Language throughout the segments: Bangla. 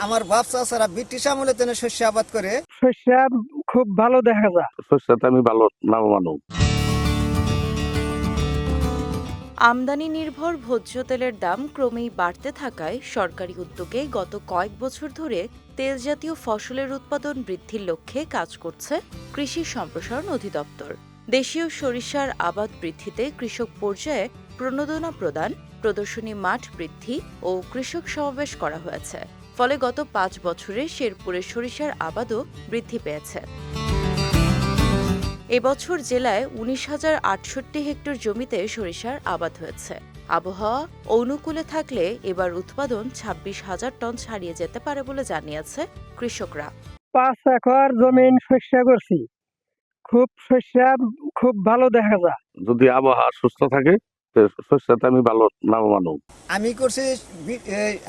আমার বাপ চাচারা ব্রিটিশ আমলে তেনে শস্য আবাদ করে। শস্য খুব ভালো দেখা যায়। শস্যতে আমি ভালো লাভবান। আমদানি নির্ভর ভোজ্য তেলের দাম ক্রমেই বাড়তে থাকায় সরকারি উদ্যোগে গত কয়েক বছর ধরে তেলজাতীয় ফসলের উৎপাদন বৃদ্ধির লক্ষ্যে কাজ করছে কৃষি সম্প্রসারণ অধিদপ্তর। দেশীয় সরিষার আবাদ বৃদ্ধিতে কৃষক পর্যায়ে প্রণোদনা প্রদান, প্রদর্শনী মাঠ বৃদ্ধি ও কৃষক সমাবেশ করা হয়েছে। ফলে গত ৫ বছরে শেরপুরের সরিষার আবাদও বৃদ্ধি পেয়েছে। এবছর জেলায় ১৯,০৬৮ হেক্টর জমিতে সরিষার আবাদ হয়েছে। আবহাওয়া অনুকূলে থাকলে এবার উৎপাদন ২৬,০০০ টন ছাড়িয়ে যেতে পারে বলে জানিয়েছে কৃষকরা। ৫ একর জমিন শস্য করছি, শস্য খুব ভালো দেখা যায়। যদি আবহাওয়া সুস্থ থাকে শস্যতে আমি ভালো লাভবান। আমি করছি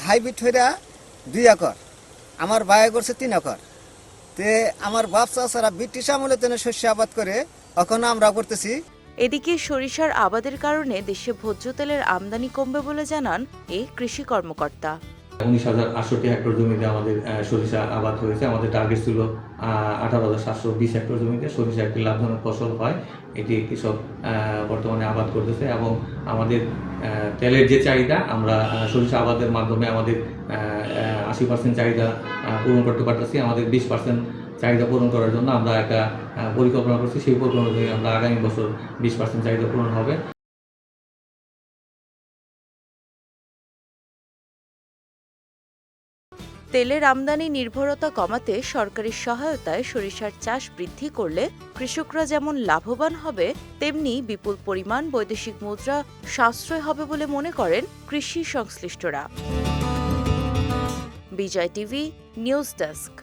হাইব্রিড হইরা ২ একর, আমার ভাই করছে ৩ একর। তে আমার বাপ চাচারা ব্রিটিশ আমলে তেনে শস্য আবাদ করে, এখন আমরা করতেছি। এদিকে সরিষার আবাদের কারণে দেশে ভোজ্য তেলের আমদানি কমবে বলে জানান এই কৃষি কর্মকর্তা। ১৯,০৬৮ হেক্টর জমিতে আমাদের সরিষা আবাদ হয়েছে। আমাদের টার্গেট ছিল ১৮,৭২০ হেক্টর জমিতে। সরিষা একটি লাভজনক ফসল হয়, এটি কৃষক বর্তমানে আবাদ করতেছে এবং আমাদের তেলের যে চাহিদা, আমরা সরিষা আবাদের মাধ্যমে আমাদের ৮০% চাহিদা পূরণ করতে পারতেছি। আমাদের ২০% চাহিদা পূরণ করার জন্য আমরা একটা পরিকল্পনা করছি। সেই পরিকল্পনা অনুযায়ী আমরা আগামী বছর ২০% চাহিদা পূরণ হবে। তেলের আমদানি নির্ভরতা কমাতে সরকারি সহায়তায় সরিষার চাষ বৃদ্ধি করলে কৃষকরা যেমন লাভবান হবে, তেমনি বিপুল পরিমাণ বৈদেশিক মুদ্রা সাশ্রয় হবে বলে মনে করেন কৃষি সংশ্লিষ্টরা। বিজয় টিভি নিউজ ডেস্ক।